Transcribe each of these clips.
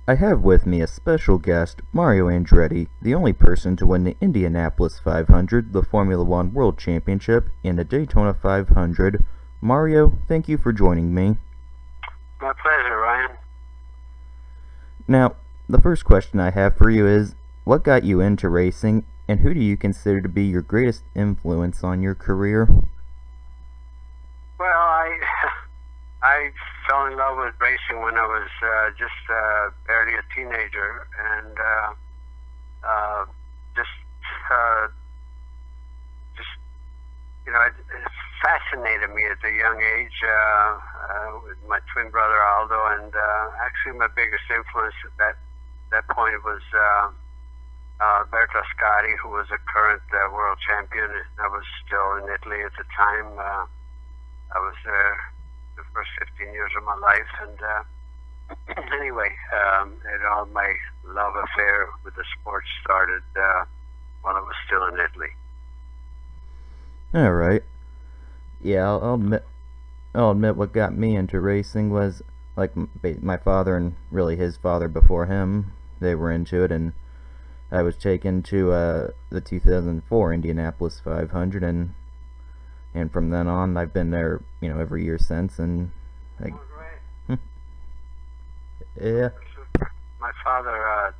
I have with me a special guest, Mario Andretti, the only person to win the Indianapolis 500, the Formula One World Championship, and the Daytona 500. Mario, thank you for joining me. My pleasure, Ryan. Now, the first question I have for you is, what got you into racing, and who do you consider to be your greatest influence on your career? Well, I fell in love with racing when I was just barely a teenager, and it fascinated me at a young age with my twin brother Aldo, and actually my biggest influence at that point was Alberto Ascari, who was a current world champion. I was still in Italy at the time. I was there the first 15 years of my life, and anyway, all my love affair with the sport started while I was still in Italy. All right. Yeah, I'll admit what got me into racing was like my father and really his father before him. They were into it, and I was taken to the 2004 Indianapolis 500, and from then on I've been there, every year since. And like, yeah. My father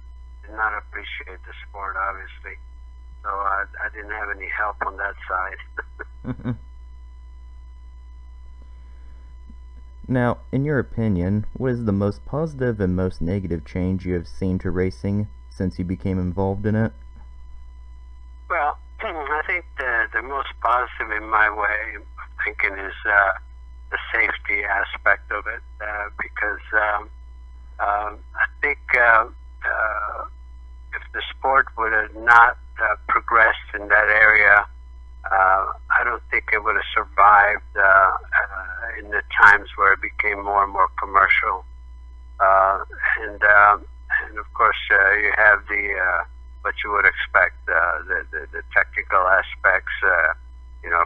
did not appreciate the sport, obviously, so I didn't have any help on that side. Now, in your opinion, what is the most positive and most negative change you have seen to racing since you became involved in it? Well, I think the most positive in my way of thinking is the safety aspect of it, because I think if the sport would have not progressed in that area, I don't think it would have survived in the times where it became more and more commercial. And of course, you have what you would expect, the technical aspects,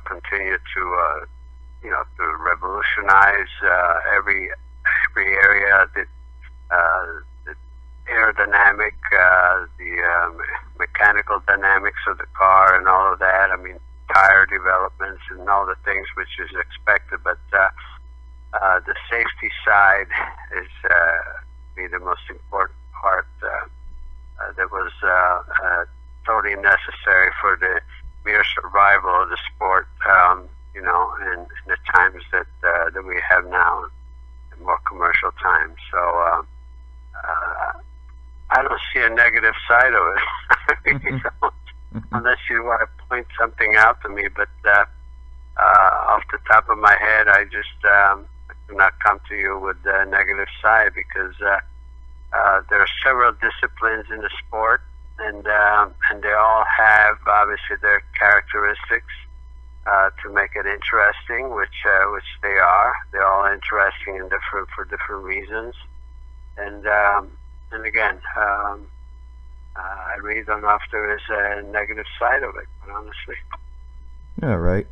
continue to revolutionize every area, the aerodynamic, the mechanical dynamics of the car, and all of that. I mean, tire developments and all the things which is expected, but the safety side is be the most important part. That was totally necessary for the mere survival of the sport, in the times that we have now, in more commercial times. So I don't see a negative side of it. I really don't. Unless you want to point something out to me, but off the top of my head, I just do not come to you with the negative side, because there are several disciplines in the sport, and they all have obviously their characteristics to make it interesting, which they are. They're all interesting and for different reasons, and again. I really don't know if there is a negative side of it, but honestly. All right.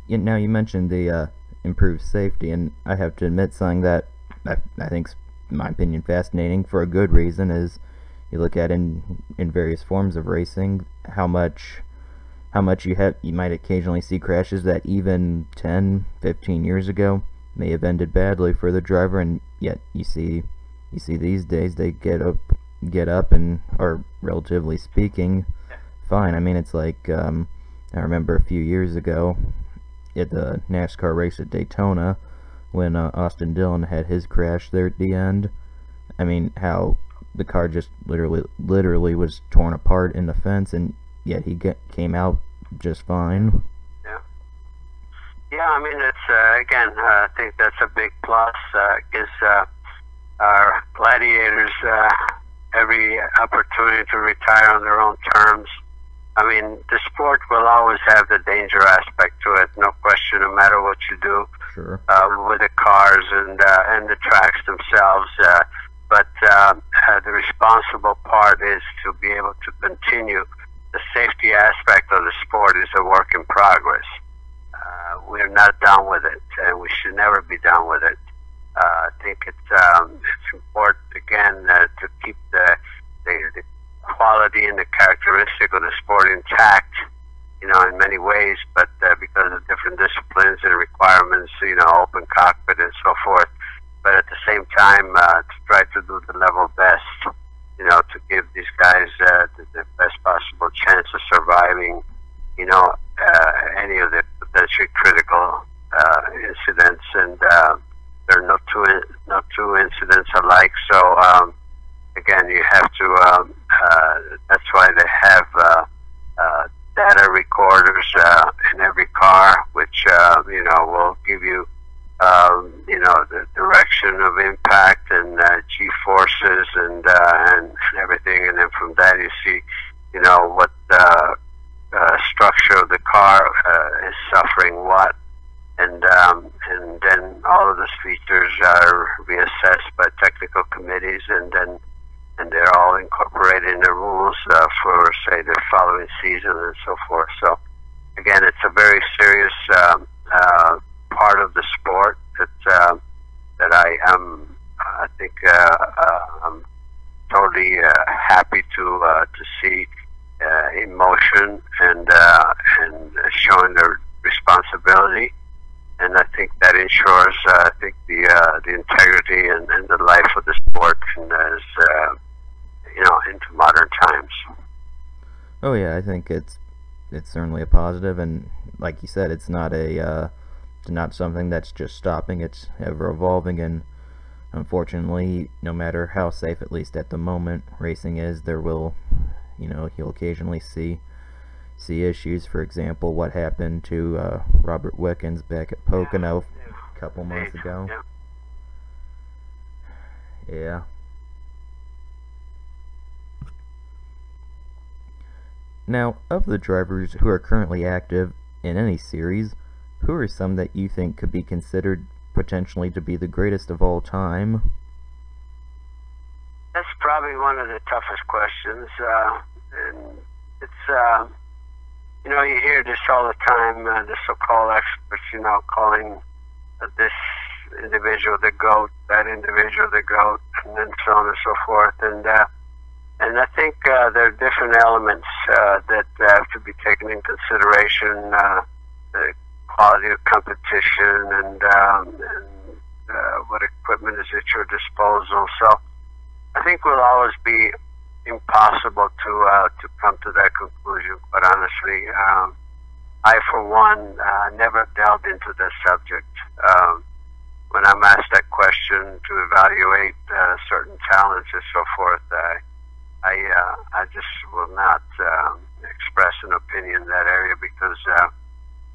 Now, you mentioned the improved safety, and I have to admit something that I think's, in my opinion, fascinating for a good reason is you look at in various forms of racing how much you might occasionally see crashes that even 10, 15 years ago may have ended badly for the driver, and yet you see these days they get up and are, relatively speaking, fine. I mean, it's like I remember a few years ago at the NASCAR race at Daytona when Austin Dillon had his crash there at the end. I mean, how the car just literally was torn apart in the fence, and yet he came out just fine. Yeah. I mean, it's again, I think that's a big plus. Gives our gladiators every opportunity to retire on their own terms. I mean, the sport will always have the danger aspect to it, no question, no matter what you do. Sure. With the cars and the tracks themselves. But the responsible part is to be able to continue. The safety aspect of the sport is a work in progress. We're not done with it, and we should never be done with it. I think it's important, again, to keep the quality and the characteristic of the sport intact, you know, in many ways, but because of different disciplines and requirements, you know, open cockpit and so forth. But at the same time, to try to do the level best, you know, to give these guys the best possible chance of surviving, you know, any of the potentially critical incidents. And there are no two incidents alike. So again, you have to. That's why they have data recorders in every car, which you know, will give you you know, the direction of impact and G forces and everything, and then from that you see, you know, what structure of the car is suffering what, and then all of those features are reassessed by technical committees, and they're all incorporated in the rules for, say, the following season and so forth. So again, it's a very serious part of the sport that I think I'm totally happy to see in motion and showing their responsibility, and I think that ensures I think the integrity and the life of the sport as you know, into modern times. Oh yeah, I think it's certainly a positive, and like you said, it's not not something that's just stopping. It's ever evolving, and unfortunately, no matter how safe, at least at the moment, racing is, there will, you know, you'll occasionally see issues. For example, what happened to Robert Wickens back at Pocono a couple months ago. Yeah. Now, of the drivers who are currently active in any series, who are some that you think could be considered potentially to be the greatest of all time? That's probably one of the toughest questions. And it's, you know, you hear this all the time, the so-called experts, you know, calling this individual the GOAT, that individual the GOAT, and then so on and so forth. And I think there are different elements that have to be taken in consideration. The quality of competition and what equipment is at your disposal. So I think it will always be impossible to come to that conclusion, quite honestly. I, for one, never delved into the subject. When I'm asked that question to evaluate certain talents and so forth, I just will not express an opinion in that area, because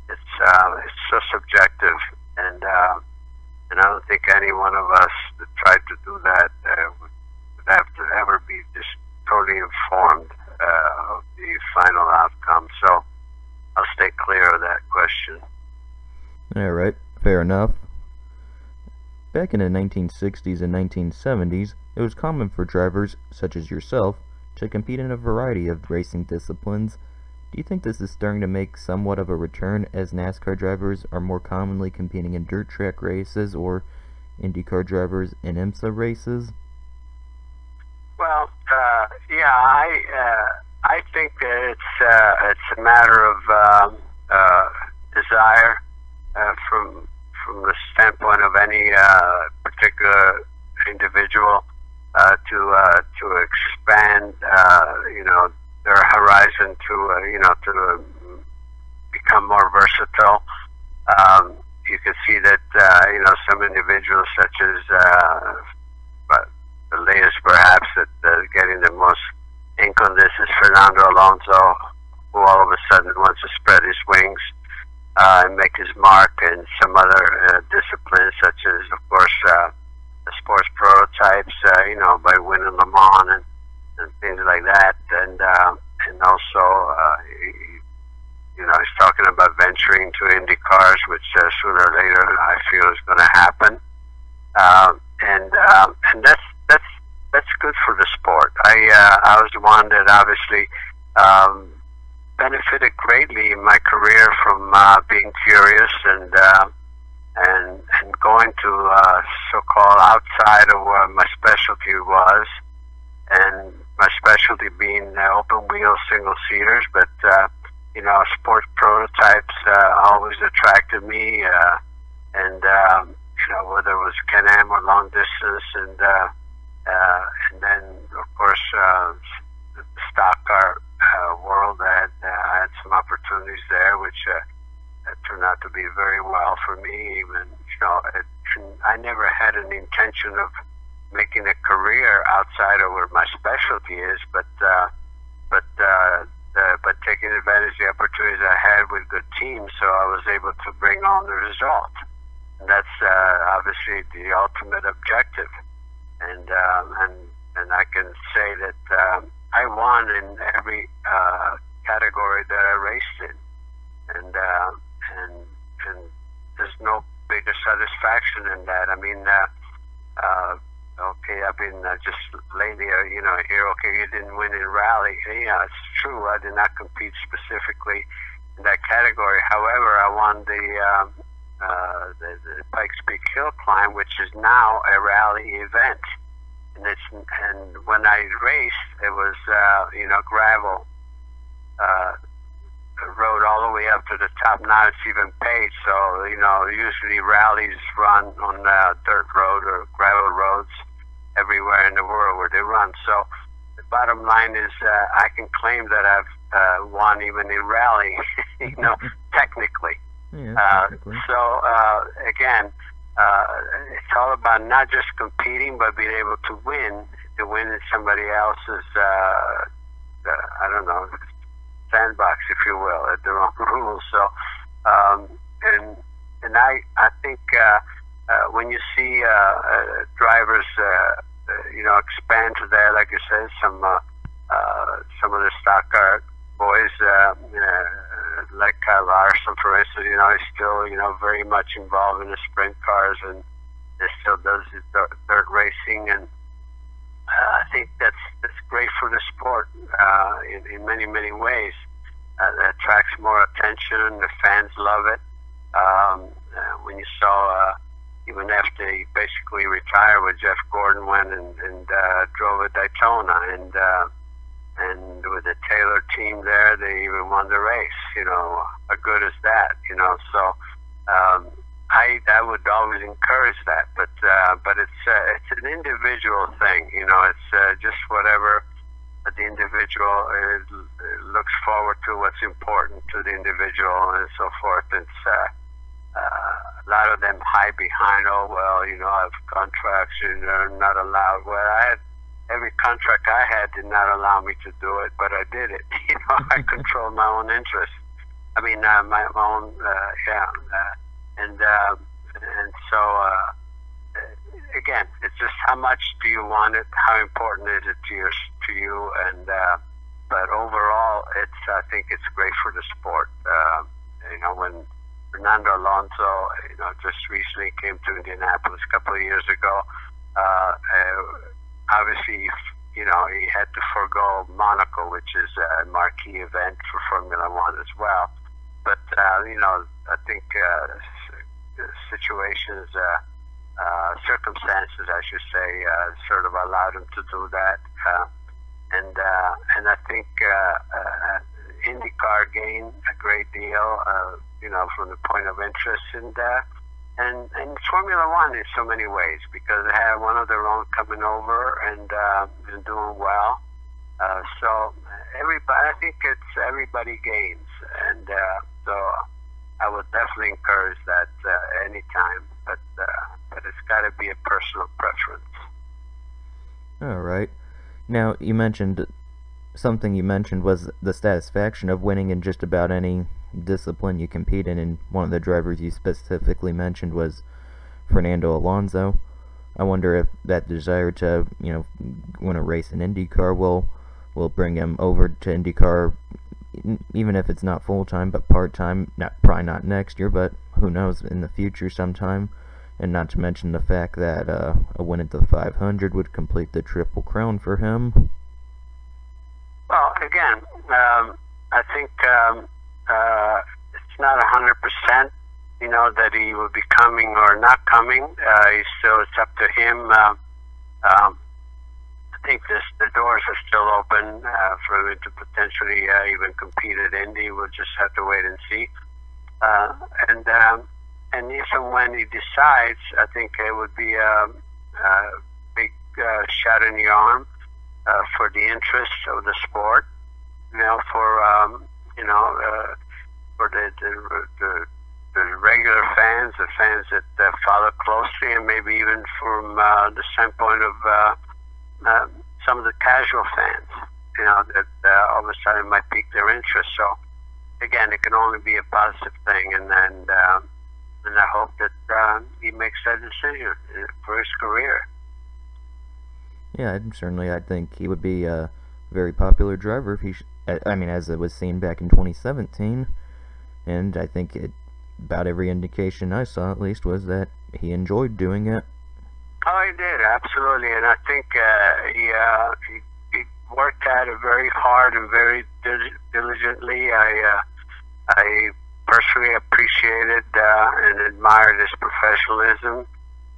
it's so subjective, and I don't think any one of us that tried to do that would have to ever be just totally informed of the final outcome. So I'll stay clear of that question. All right, fair enough. Back in the 1960s and 1970s, it was common for drivers, such as yourself, to compete in a variety of racing disciplines. Do you think this is starting to make somewhat of a return, as NASCAR drivers are more commonly competing in dirt track races, or IndyCar drivers in IMSA races? Well, yeah, I think it's a matter of desire from the standpoint of any particular individual to expand, you know, their horizon to become more versatile. You can see that you know, some individuals, such as the latest perhaps that getting the most ink on this is Fernando Alonso, who all of a sudden wants to spread his wings and make his mark in some other disciplines, such as, of course, the sports prototypes, you know, by winning Le Mans and things like that, and also you know, he's talking about venturing to IndyCars, which sooner or later I feel is going to happen, and that's good for the sport. I was one that obviously benefited greatly in my career from being curious and going to so-called outside of where my specialty was, and my specialty being open wheel single seaters, but you know, sports prototypes always attracted me, and you know, whether it was Can-Am or long distance, and then of course the stock car world. I had some opportunities there, which turned out to be very well for me. Even, you know, I never had an intention of making a career outside of where my specialty is, but taking advantage of the opportunities I had with good teams, so I was able to bring on the result. And that's obviously the ultimate objective. And I can say that I won in every category that I raced in, and there's no bigger satisfaction in that. I mean, okay, I've been just lately, you know, here. Okay, you didn't win in rally. Yeah, it's true. I did not compete specifically in that category. However, I won the Pikes Peak Hill Climb, which is now a rally event. And when I raced, it was you know, gravel road all the way up to the top. Now it's even paved. So, you know, usually rallies run on dirt road or gravel roads everywhere in the world where they run. So the bottom line is, I can claim that I've won even in rally, you know, technically. Yeah, technically. So again, it's all about not just competing, but being able to win in somebody else's, I don't know, sandbox, if you will, at their own rules. So, and I think when you see drivers, you know, expand to that, like you said, some of the stock car boys, like Kyle Larson, for instance, you know, he's still, you know, very much involved in the sprint cars, and he still does his dirt racing, and I think that's great for the sport in many ways. It attracts more attention. The fans love it. When you saw, even after he basically retired, with Jeff Gordon went and drove at Daytona, and with the Taylor team there, they even won the race. You know, how good is that? You know, so I would always encourage that, but it's an individual thing. You know, it's just whatever the individual looks forward to, what's important to the individual, and so forth. It's a lot of them hide behind, oh well, you know, I have contracts, you're not allowed. Well, every contract I had did not allow me to do it, but I did it. You know, I controlled my own interests. I mean, my own, and so again, it's just how much do you want it, how important is it to you, and but overall, I think it's great for the sport. You know, when Fernando Alonso, you know, just recently came to Indianapolis a couple of years ago, obviously, you know, he had to forego Monaco, which is a marquee event for Formula One as well. But you know, I think situations, circumstances, I should say, sort of allowed him to do that. And I think IndyCar gained a great deal, you know, from the point of interest, and Formula One in so many ways, because they have one of their own coming over and doing well. So everybody, I think everybody gains, and so I would definitely encourage that anytime, but it's got to be a personal preference. All right. Now, something you mentioned was the satisfaction of winning in just about any discipline you compete in, and one of the drivers you specifically mentioned was Fernando Alonso. I wonder if that desire to, you know, win a race in IndyCar will bring him over to IndyCar, even if it's not full-time, but part-time. Probably not next year, but who knows, in the future sometime. And not to mention the fact that a win at the 500 would complete the Triple Crown for him. Well, again, I think it's not 100%, that he will be coming or not coming. It's up to him. I think the doors are still open for him to potentially even compete at Indy. We'll just have to wait and see. And if and when he decides, I think it would be a big shot in the arm for the interest of the sport. For the regular fans, the fans that follow closely, and maybe even from the standpoint of some of the casual fans, that all of a sudden might pique their interest. So again, it can only be a positive thing, and I hope that he makes that decision for his career. Yeah, I think he would be a very popular driver if he. As it was seen back in 2017, and I think about every indication I saw, at least, was that he enjoyed doing it. Oh, he did, absolutely, and I think he worked at it very hard and very diligently. I personally appreciated and admired his professionalism,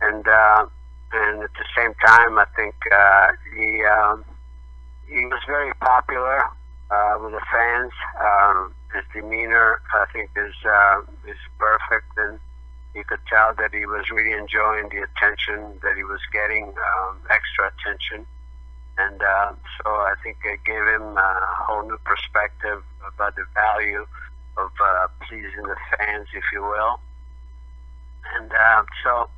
and at the same time, I think he was very popular with the fans. His demeanor, I think, is perfect, and you could tell that he was really enjoying the attention that he was getting, extra attention, and so I think it gave him a whole new perspective about the value of pleasing the fans, if you will. And so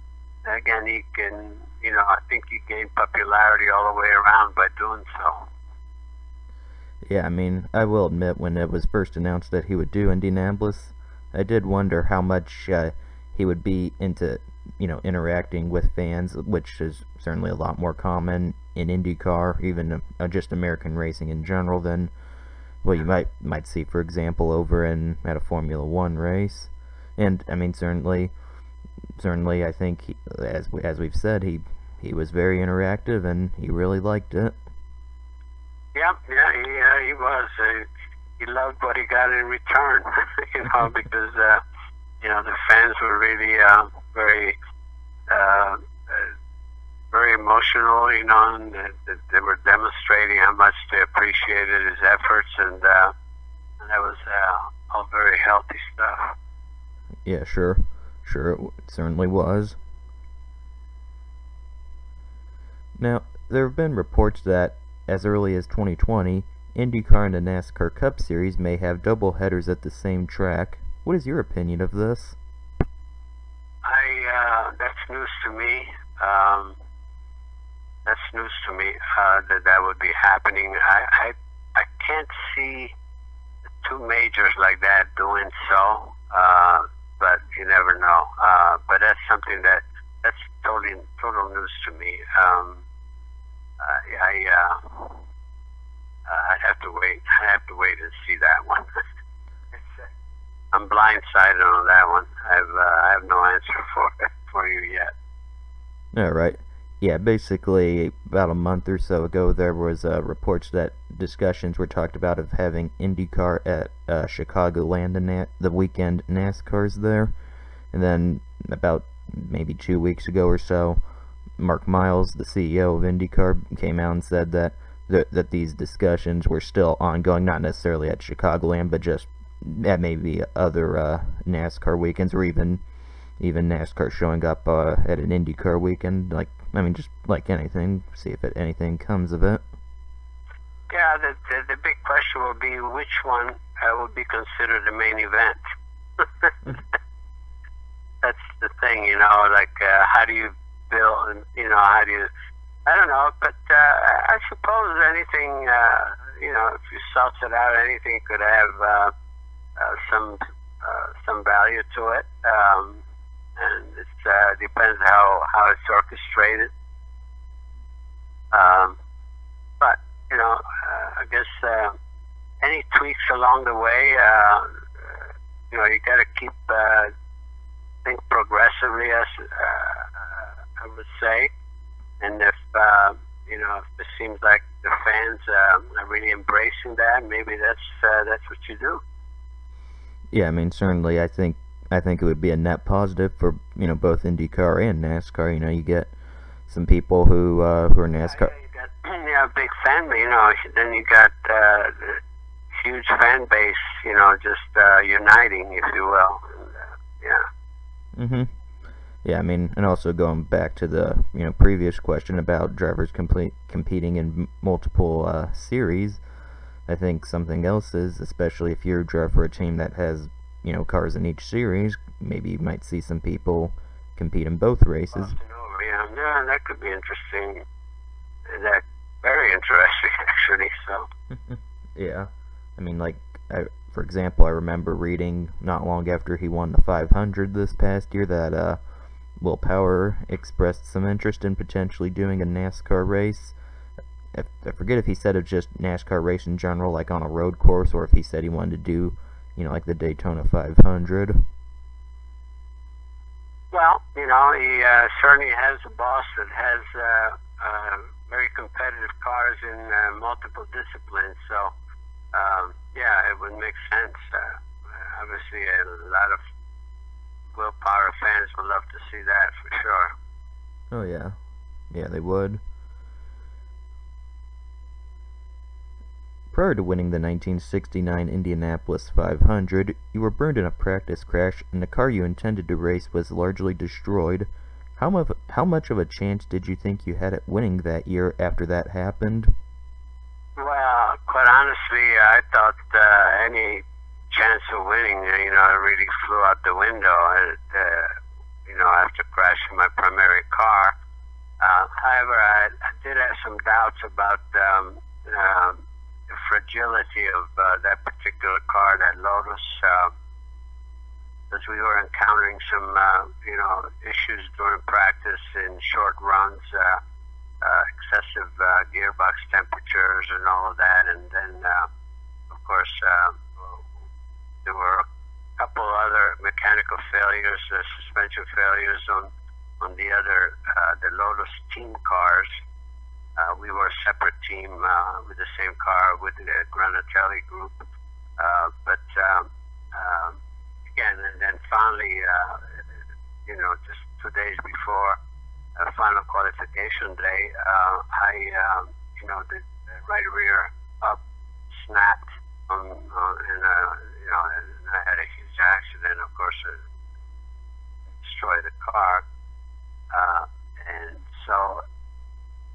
again, he can, I think he gained popularity all the way around by doing so. Yeah, I will admit, when it was first announced that he would do Indianapolis, I did wonder how much he would be into, interacting with fans, which is certainly a lot more common in IndyCar, even just American racing in general, than what you might see, for example, over at a Formula One race. And certainly, I think as we've said, he was very interactive, and he really liked it. Yeah, he was. He loved what he got in return, because the fans were really very very emotional, and they were demonstrating how much they appreciated his efforts, and that was all very healthy stuff. Yeah, sure, it certainly was. Now, there have been reports that as early as 2020, IndyCar and the NASCAR Cup Series may have double headers at the same track. What is your opinion of this? That's news to me. That would be happening. I can't see two majors like that doing so, but you never know. But that's something that's total news to me. I'd have to wait. I have to wait and see that one. I'm blindsided on that one. I have no answer for you yet. All right. Yeah, basically about a month or so ago, there was reports that discussions were talked about of having IndyCar at Chicagoland and the weekend NASCAR's there. And then about maybe 2 weeks ago or so, Mark Miles, the CEO of IndyCar, came out and said that these discussions were still ongoing, not necessarily at Chicagoland, but just at maybe other NASCAR weekends, or even NASCAR showing up at an IndyCar weekend. Just like anything, see if anything comes of it. Yeah, the big question will be which one will be considered the main event. That's the thing, how do you build, how do you, I don't know, but I suppose anything, if you suss it out, anything could have some value to it, and it depends how it's orchestrated. But I guess any tweaks along the way, you got to keep think progressively, as I would say. And if if it seems like the fans are really embracing that, maybe that's what you do. Yeah, certainly I think I think it would be a net positive for both IndyCar and NASCAR. You get some people who are NASCAR. Yeah, a big fan. Then you got huge fan base. Just uniting, if you will. And, yeah. Mhm. Yeah, I mean, and also going back to the previous question about drivers competing in multiple series, I think something else is, especially if you're a driver for a team that has cars in each series, maybe you might see some people compete in both races. Yeah, that could be interesting. That very interesting, actually. So. Yeah, I mean, like, for example, I remember reading not long after he won the 500 this past year that Will Power expressed some interest in potentially doing a NASCAR race. I forget if he said it was just NASCAR race in general, like on a road course, or if he said he wanted to do, like the Daytona 500. Well, he certainly has a boss that has very competitive cars in multiple disciplines. So, yeah, it would make sense. Obviously, a lot of Will Power fans would love to see that for sure. Oh, yeah. Yeah, they would. Prior to winning the 1969 Indianapolis 500, you were burned in a practice crash, and the car you intended to race was largely destroyed. How much of a chance did you think you had at winning that year after that happened? Well, quite honestly, I thought any chance of winning, really flew out the window. After crashing my primary car. However, I did have some doubts about the fragility of that particular car, that Lotus, because we were encountering some, issues during practice in short runs, excessive gearbox temperatures and all of that, and then, of course, there were a couple other mechanical failures, suspension failures on the other, the Lotus team cars. We were a separate team with the same car with the Granatelli group. But again, and then finally, just 2 days before final qualification day, the right rear up snapped and I had a huge accident. Of course, it destroyed the car, and so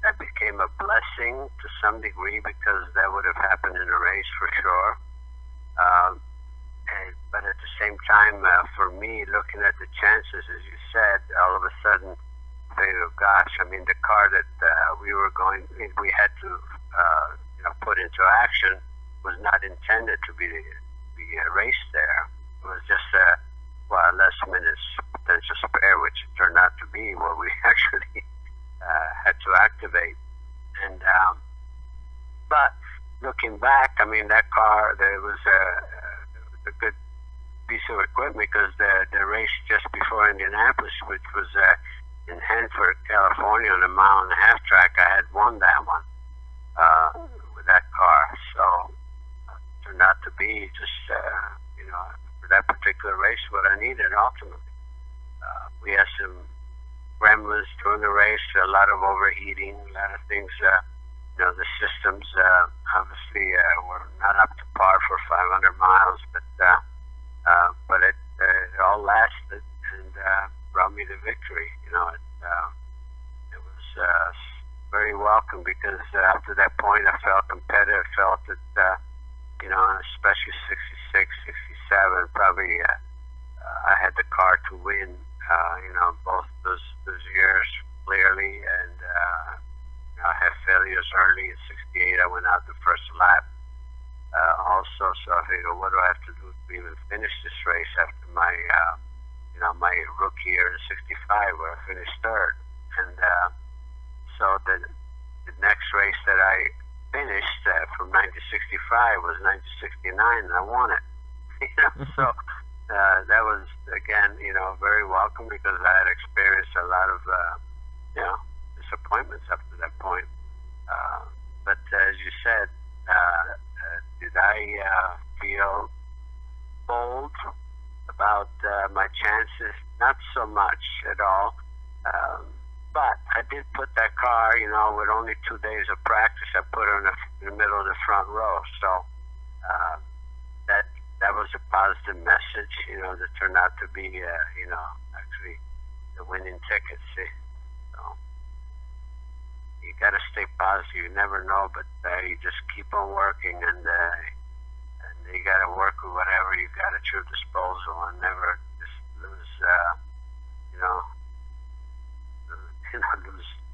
that became a blessing to some degree because that would have happened in a race for sure. But at the same time, for me, looking at the chances, as you said, all of a sudden, oh gosh, I mean, the car that we had to put into action was not intended to be raced there. It was just a last minute potential spare, which turned out to be what we actually had to activate. And but looking back, I mean, that car, there was a good piece of equipment because the race just before Indianapolis, which was in Hanford, California, on a 1.5 mile track, I had won that one with that car. So it turned out to be just for that particular race what I needed ultimately. We had some gremlins during the race, a lot of overheating, a lot of things. The systems obviously were not up to par for 500 miles, but it all lasted and brought me the victory. It was very welcome because after that point I felt competitive, felt that especially 66, 67, probably I had the car to win. Both those years clearly, and I had failures early. In '68, I went out the first lap. Also, so I figured, what do I have to do to even finish this race after my, my rookie year in '65, where I finished third. And so the next race that I finished from 1965 was 1969, and I won it. So. That was, again, very welcome because I had experienced a lot of, disappointments up to that point. But as you said, did I feel bold about about my chances. Not so much at all. But I did put that car, with only 2 days of practice, I put her in the middle of the front row. So that was a positive message, that turned out to be, actually the winning ticket. See? So you got to stay positive. You never know, but you just keep on working, and you got to work with whatever you got at your disposal, and never just lose,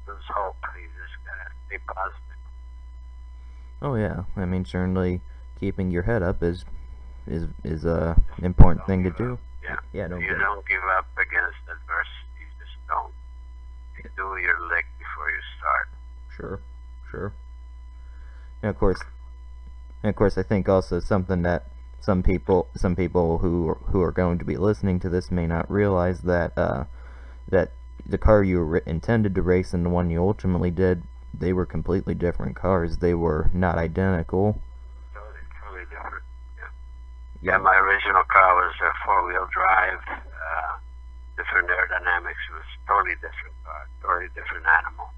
lose hope. You just got to stay positive. Oh yeah, I mean, certainly keeping your head up is a important thing to do. Yeah, don't give up against adversity. You just don't. You do your lick before you start. Sure. And of course, I think also something that some people who are going to be listening to this may not realize that that the car you were intended to race and the one you ultimately did, they were completely different cars. They were not identical. Totally different. Yeah, my original car was a four-wheel drive, different aerodynamics. It was totally different car, totally different animal.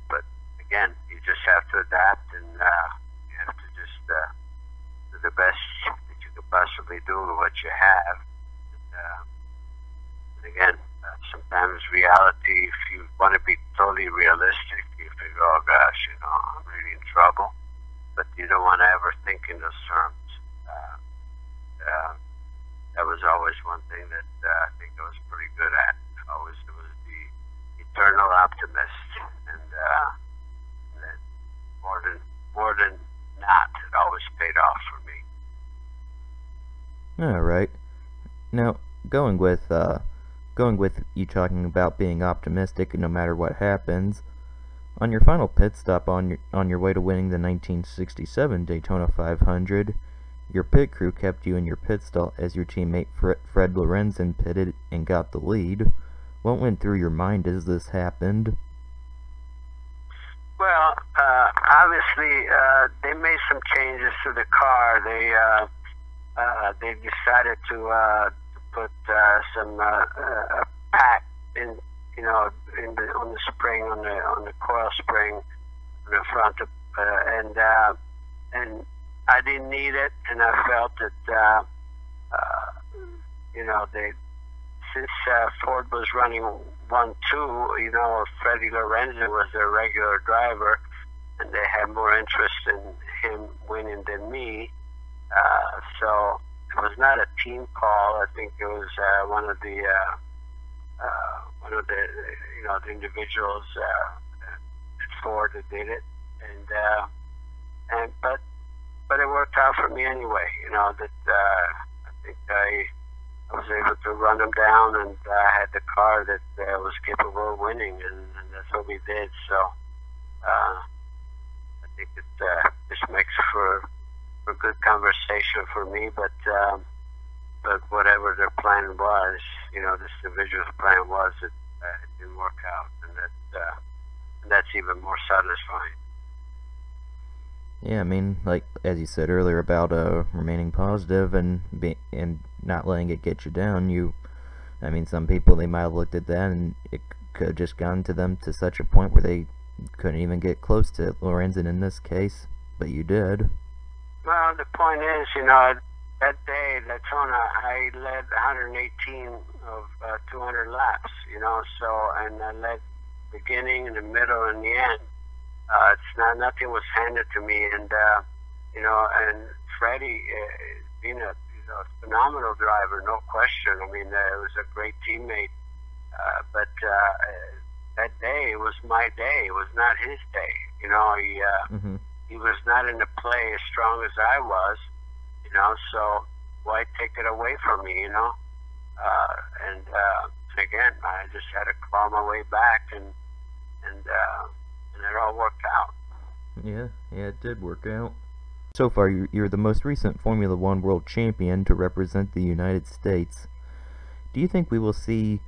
But again, you just have to adapt, and you have to just do the best that you could possibly do with what you have. And again, sometimes reality, if you want to be totally realistic, you figure, oh gosh, I'm really in trouble. But you don't want to ever think in those terms. That was always one thing that I think I was pretty good at. Always it was the eternal optimist, and more than not, it always paid off for me. All right. Now, going with you talking about being optimistic no matter what happens, on your final pit stop on your way to winning the 1967 Daytona 500, your pit crew kept you in your pit stall as your teammate Fred Lorenzen pitted and got the lead. What went through your mind as this happened? Well, obviously, they made some changes to the car. They decided to put some pack in, on the spring, on the coil spring, on the front, and I didn't need it, and I felt that since Ford was running 1-2, Freddie Lorenzen was their regular driver, and they had more interest in him winning than me. So it was not a team call. I think it was one of the the individuals at Ford that did it, but it worked out for me anyway. That I think I was able to run them down, and I had the car that was capable of winning, and that's what we did. So I think it just makes for good conversation for me. But whatever their plan was, this individual's plan was, it didn't work out, and that's even more satisfying. Yeah, I mean, like as you said earlier about remaining positive and not letting it get you down. I mean, some people, they might have looked at that and it could have just gotten to them to such a point where they couldn't even get close to Lorenzen in this case, but you did. Well, the point is, that day at Daytona, I led 118 of 200 laps. And I led beginning, in the middle, and the end. Nothing was handed to me, and and Freddie, being a phenomenal driver, no question. I mean, it was a great teammate, but that day was my day. It was not his day. He was not in the play as strong as I was. So why take it away from me? And again, I just had to claw my way back, and it all worked out. Yeah, it did work out. So far, you're the most recent Formula One world champion to represent the United States. Do you think we will see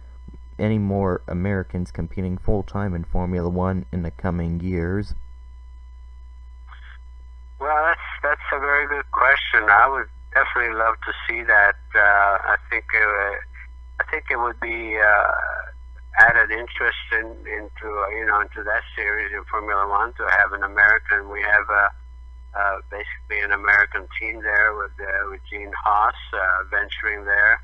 any more Americans competing full-time in Formula One in the coming years? Well, that's a very good question. I would definitely love to see that. I think it would be added interest into into that series in Formula One to have an American. We have basically an American team there with Gene Haas venturing there,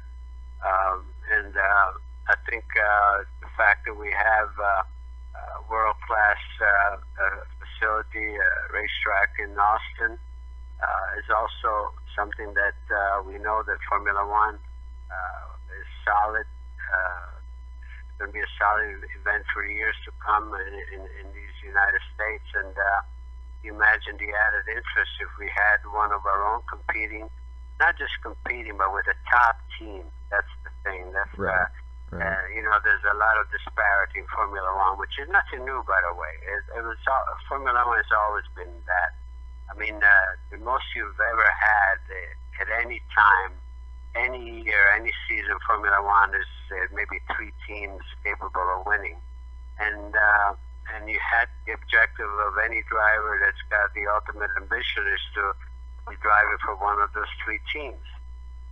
and I think the fact that we have world-class facility, racetrack in Austin, is also something that we know that Formula One is solid. It's going to be a solid event for years to come in these United States. And you imagine the added interest if we had one of our own competing, not just competing, but with a top team. That's the thing. That's right. There's a lot of disparity in Formula One, which is nothing new, by the way. Formula One has always been that. I mean, the most you've ever had at any time, any year, any season, Formula One is maybe 3 teams capable of winning, and you had the objective of any driver that's got the ultimate ambition is to be driving for one of those 3 teams,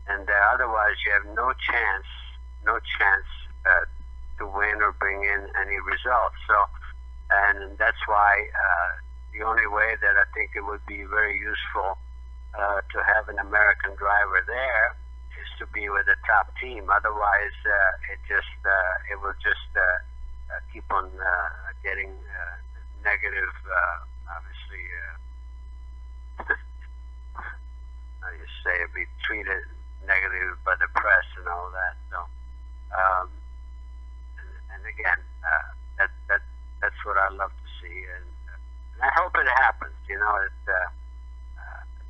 and otherwise you have no chance to win or bring in any results. So, and that's why the only way that I think it would be very useful to have an American driver there is to be with a top team. Otherwise, it will just keep on getting negative. Obviously, how you say it, be treated negative by the press and all that. So, and again, that's what I love to see, and I hope it happens. I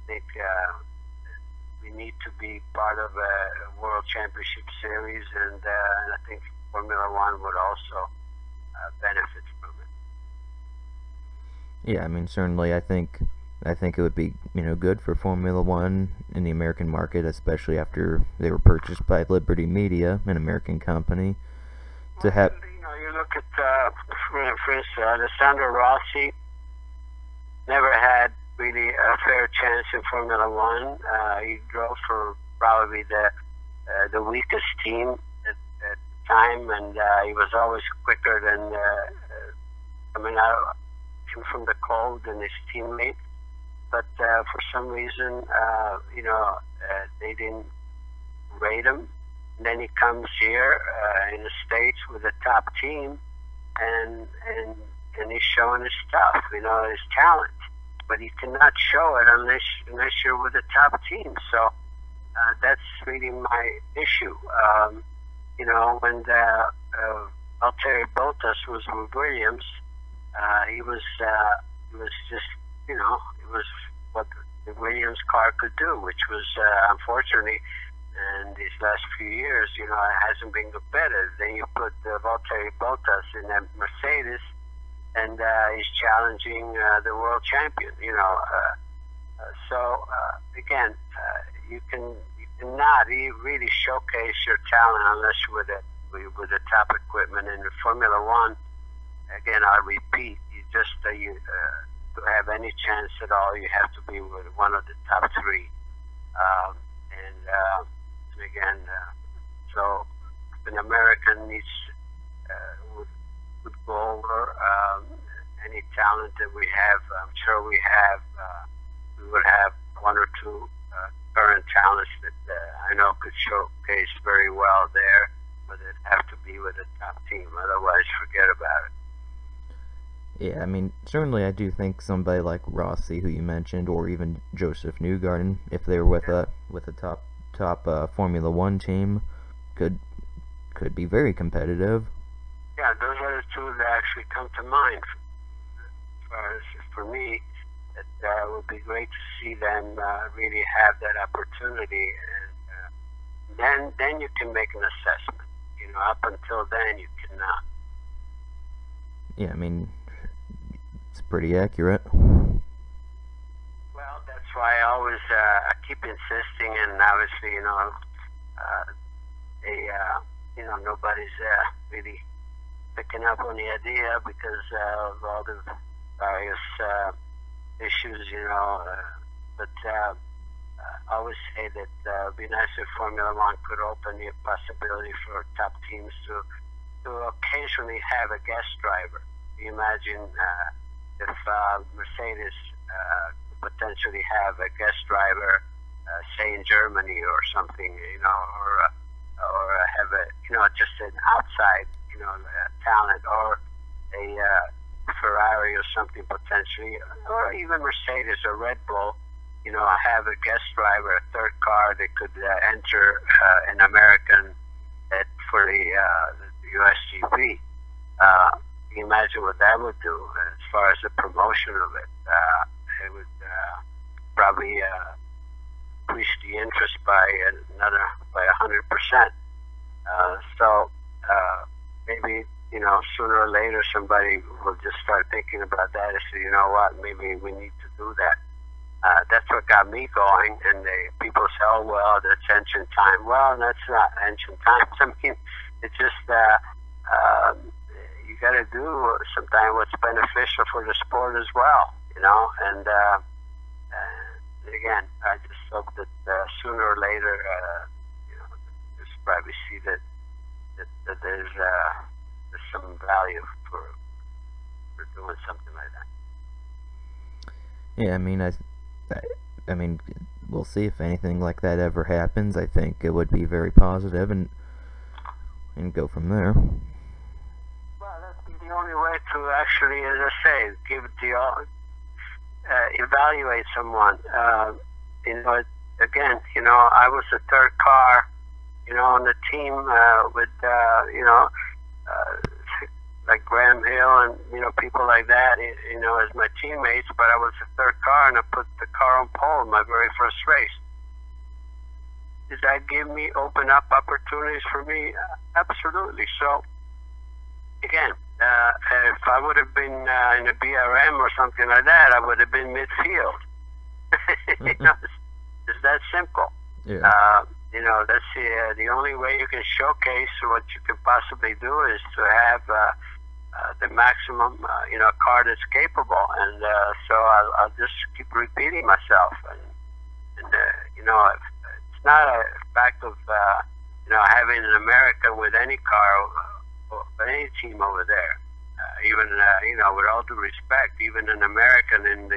think we need to be part of a World Championship Series, and I think Formula One would also benefit from it. Yeah, I mean, certainly, I think it would be good for Formula One in the American market, especially after they were purchased by Liberty Media, an American company. To have you look at for instance, Alessandro Rossi never had really a fair chance in Formula One. He drove for probably the weakest team at the time, and he was always quicker than coming out from the cold than his teammates. But for some reason, they didn't rate him. And then he comes here in the States with a top team, and he's showing his stuff, his talent. But he cannot show it unless you're with a top team. So that's really my issue. When Valtteri Bottas was with Williams, he was just, it was what the Williams car could do, which was unfortunately, in these last few years, it hasn't been competitive. Then you put Valtteri Bottas in a Mercedes, and he's challenging the world champion. So again, you cannot really showcase your talent unless you're with the top equipment. In the Formula One, again, I repeat, to have any chance at all, you have to be with one of the top 3. Again, so an American would go over any talent that we have. I'm sure we have. We would have 1 or 2 current talents that I know could showcase very well there, but it'd have to be with a top team. Otherwise, forget about it. Yeah, I mean, certainly I do think somebody like Rossi, who you mentioned, or even Joseph Newgarden, if they were with a top Formula One team, could be very competitive. Yeah, those are the 2 that actually come to mind. As far as for me, it would be great to see them really have that opportunity, and then you can make an assessment. Up until then, you cannot. Yeah, I mean, it's pretty accurate. Well, that's why I always I keep insisting, and obviously, nobody's really picking up on the idea because of all the various issues, but I always say that it would be nice if Formula One could open the possibility for top teams to occasionally have a guest driver. Can you imagine if Mercedes could potentially have a guest driver, say in Germany or something, or have a, just an outside, talent, or a Ferrari or something potentially, or even Mercedes or Red Bull, have a guest driver, a third car that could enter an American for the USGP. Can you imagine what that would do as far as the promotion of it? It would probably increase the interest by 100%. So maybe sooner or later somebody will just start thinking about that and say, you know what, maybe we need to do that. That's what got me going. And people say, oh well, that's ancient time. Well, that's not ancient times. I mean, it's just you got to do sometimes what's beneficial for the sport as well, And again, I just hope that sooner or later, just probably see that there's some value for doing something like that. Yeah, I mean, we'll see if anything like that ever happens. I think it would be very positive, and go from there. Well, that's the only way to actually, as I say, give evaluate someone. Again, I was the third car, on the team with, like Graham Hill and, people like that, as my teammates, but I was the third car and I put the car on pole in my very first race. Did that open up opportunities for me? Absolutely. So, again, if I would have been in a BRM or something like that, I would have been midfield. It's that simple. Yeah. That's the only way you can showcase what you can possibly do is to have the maximum, car that's capable. And so I'll just keep repeating myself. And it's not a fact of, having an American with any car or any team over there. Even, with all due respect, even an American in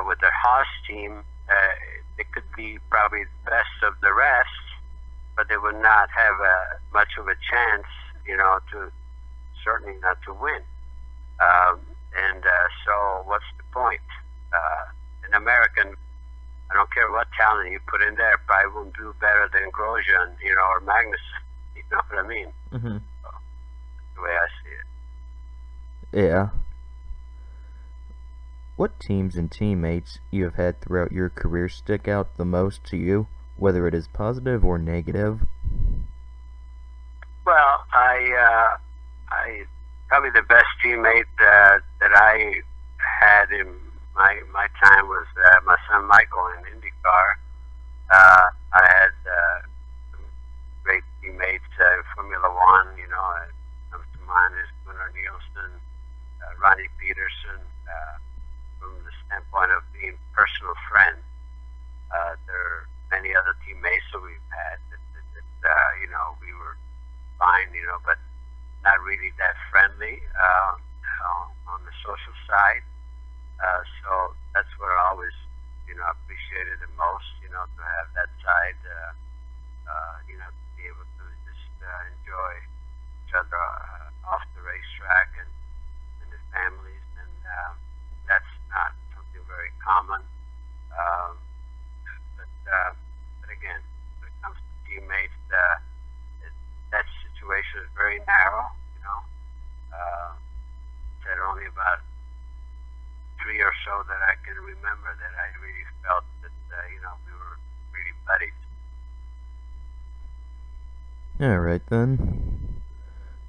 with the Haas team, it could be probably the best of the rest, but they would not have much of a chance, certainly not to win. So what's the point? An American, I don't care what talent you put in there, probably won't do better than Grosjean, or Magnus. You know what I mean? Mm-hmm. So, that's the way I see it. Yeah. What teams and teammates you have had throughout your career stick out the most to you, whether it is positive or negative? Well, I probably the best teammate that I had in my time was my son Michael in IndyCar. I had some great teammates in Formula One. Comes to mind is Gunnar Nielsen, Ronnie Peterson. From the standpoint of being personal friends, there are many other teammates that we've had that we were fine, but not really that friendly on the social side. So that's what I always, appreciated the most, to have that side, to be able to just enjoy each other off the racetrack and the families, and that's not something very common. But again, when it comes to teammates, that situation is very narrow. Said only about 3 or so that I can remember that I really felt that we were really buddies. All right then.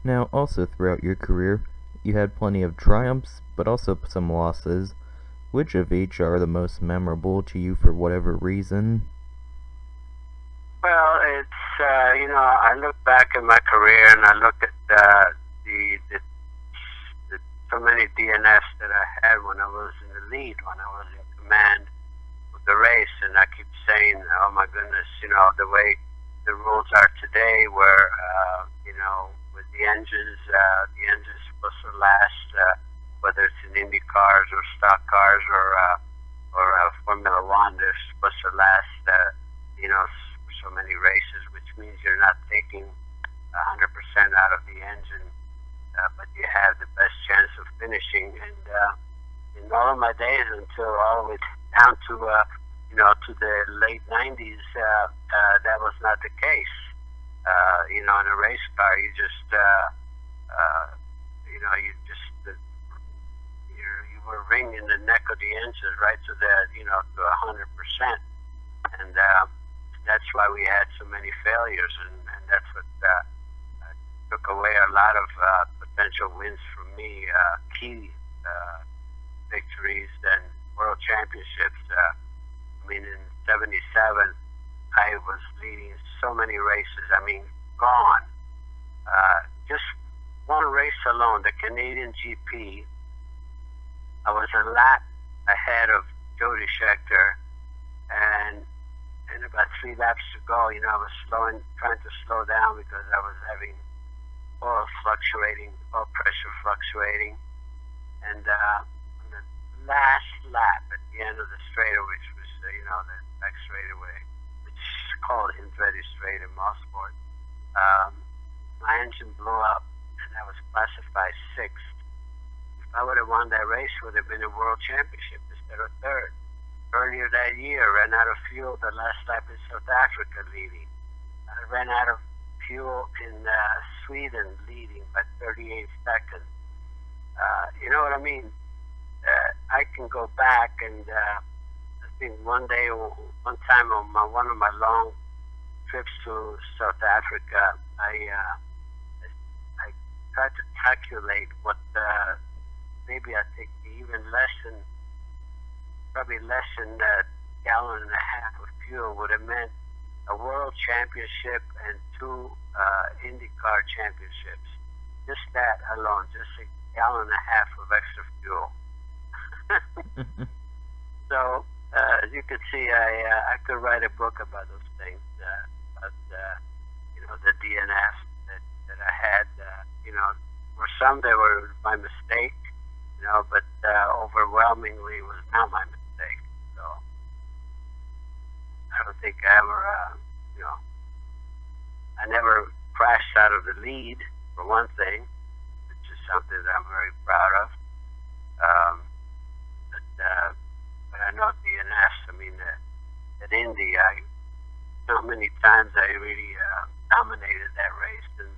Now, also throughout your career, you had plenty of triumphs, but also some losses. Which of each are the most memorable to you for whatever reason? Well, it's I look back at my career and I look at the so many DNFs that I had when I was in the lead, when I was in demand of the race. And I keep saying, oh my goodness, the way the rules are today, where with the engines supposed to last, whether it's in Indy cars or stock cars or Formula One, they're supposed to last so many races, which means you're not taking 100% out of the engine, but you have the best chance of finishing. And in all of my days, until all the way down to to the late 90s, that was not the case. In a race car, you just you were wringing the neck of the engine right to the to 100%, and that's why we had so many failures, and that's what took away a lot of potential wins from me, key victories and world championships. In '77, I was leading so many races. Gone. Just one race alone, the Canadian GP, I was a lap ahead of Jody Scheckter, and about 3 laps to go, I was trying to slow down because I was having oil pressure fluctuating, and on the last lap at the end of the straightaway, which was the back straightaway, which is called Andretti Straight in Mosport, my engine blew up, and I was classified 6th. If I would have won that race, it would have been a world championship instead of 3rd. Earlier that year, ran out of fuel the last lap in South Africa leading. I ran out of fuel in Sweden leading by 38 seconds. You know what I mean? I can go back, and I think one time on one of my long trips to South Africa, I tried to calculate what maybe I think probably less than a gallon and a half of fuel would have meant a world championship and 2 IndyCar championships. Just that alone, just a gallon and a half of extra fuel. So, as you can see, I could write a book about those things, about the DNF that I had. For some they were my mistake, but overwhelmingly it was not my mistake. So I don't think I ever, I never crashed out of the lead, for one thing, which is something that I'm very proud of. But I know DNFs. At Indy, how many times I really dominated that race, and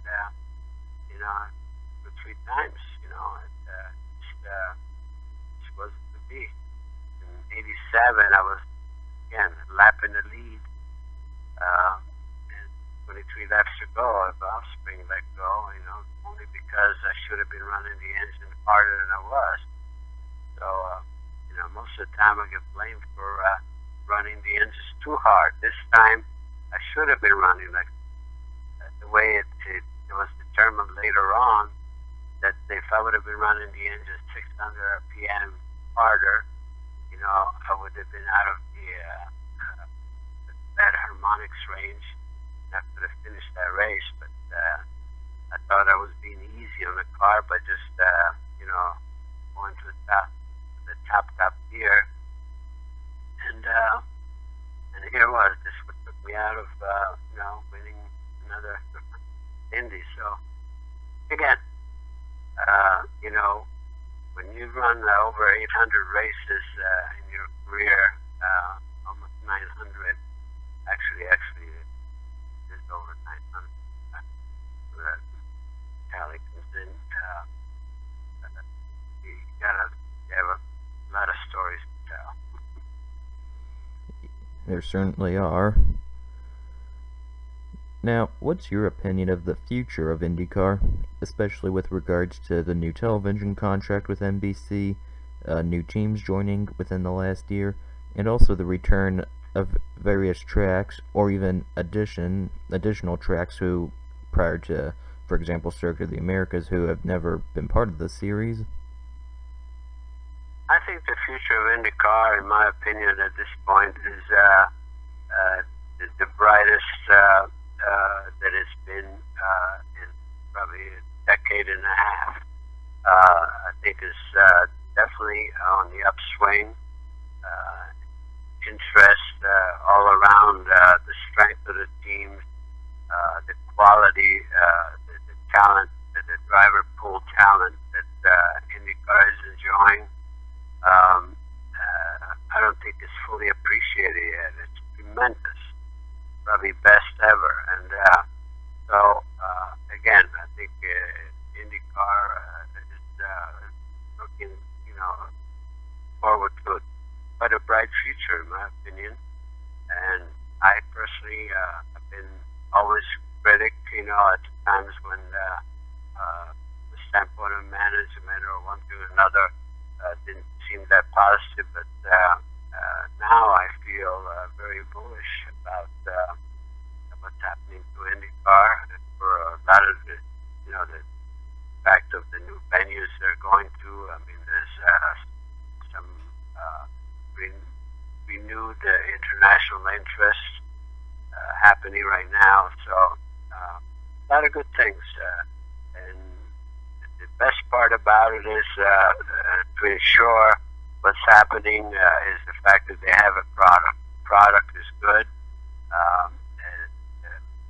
3 times, it wasn't to be. In '87, I was again lapping the lead, and 23 laps to go, I was offspring let go, only because I should have been running the engine harder than I was. So, most of the time I get blamed for running the engines too hard. This time, I should have been running like the way it was determined later on, that if I would have been running the engine 600 RPM harder, I would have been out of the bad harmonics range, and I could have finished that race. But I thought I was being easy on the car by just going to the top gear, and here it was. This what took me out of winning another Indy. So again, when you run over 800 races in your career, almost 900, actually it's over 900. That tally comes in. You have a lot of stories to tell. There certainly are. Now, what's your opinion of the future of IndyCar, especially with regards to the new television contract with NBC, new teams joining within the last year, and also the return of various tracks, or even additional tracks who, prior to, for example, Circuit of the Americas, who have never been part of the series? I think the future of IndyCar, in my opinion, at this point, is the brightest that it's been in probably a decade and a half. I think it's definitely on the upswing. Interest all around, the strength of the teams, the quality, the talent, the driver pool talent that IndyCar is enjoying. I don't think it's fully appreciated yet. It's tremendous, probably best ever. And so, again, I think IndyCar is looking, forward to quite a bright future, in my opinion. And I personally have been always critic, at times when the standpoint of management or one thing or another didn't seem that positive. But now I feel very bullish about what's happening to IndyCar for a lot of the, the fact of the new venues they're going to. I mean, there's some renewed international interest happening right now. So a lot of good things. And the best part about it is to ensure what's happening is the fact that they have a product. The product is good. And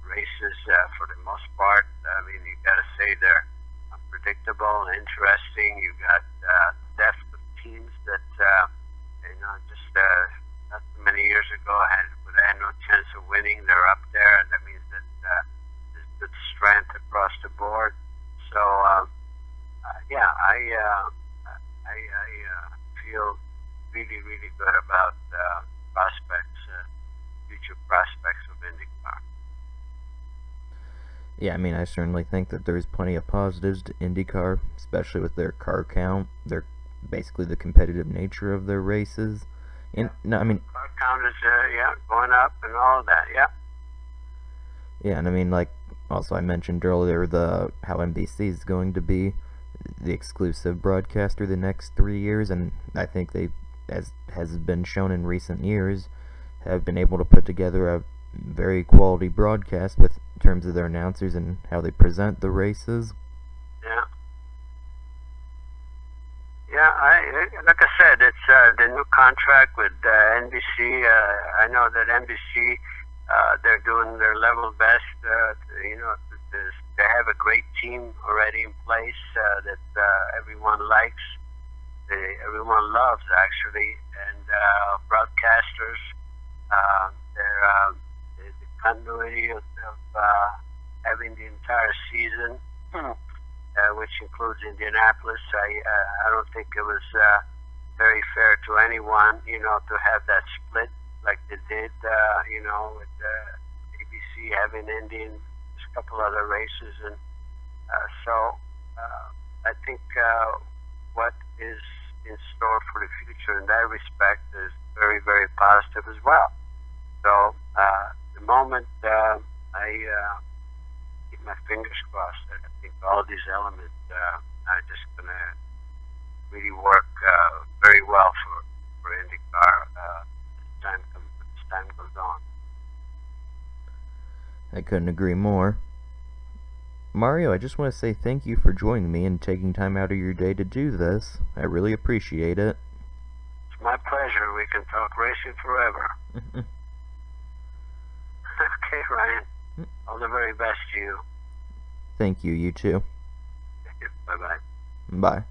races, for the most part, I mean, you got to say they're unpredictable, interesting. You got depth of teams that just not too many years ago had no chance of winning. They're up there, and that means that there's good strength across the board. So yeah, I feel really, really good about prospects, future prospects of IndyCar. Yeah, I mean, I certainly think that there's plenty of positives to IndyCar, especially with their car count, their basically the competitive nature of their races. And no, I mean, car count is going up and all of that. Yeah. Yeah, and I mean, like, also I mentioned earlier how NBC is going to be the exclusive broadcaster the next 3 years, and I think they, as has been shown in recent years, have been able to put together a very quality broadcast with in terms of their announcers and how they present the races. Yeah. Yeah, like I said, it's the new contract with NBC. I know that NBC, they're doing their level best. They have a great team already in place that everyone likes. Everyone loves, actually. And broadcasters, the continuity of having the entire season, which includes Indianapolis. I don't think it was very fair to anyone, to have that split like they did, with ABC having Indy and just a couple other races. And so I think what is in store for the future in that respect is very, very positive as well. So the moment I keep my fingers crossed that I think all these elements are just going to really work very well for IndyCar as time goes on. I couldn't agree more. Mario, I just want to say thank you for joining me and taking time out of your day to do this. I really appreciate it. It's my pleasure. We can talk racing forever. Okay, Ryan. All the very best to you. Thank you, you too. Bye-bye. Bye.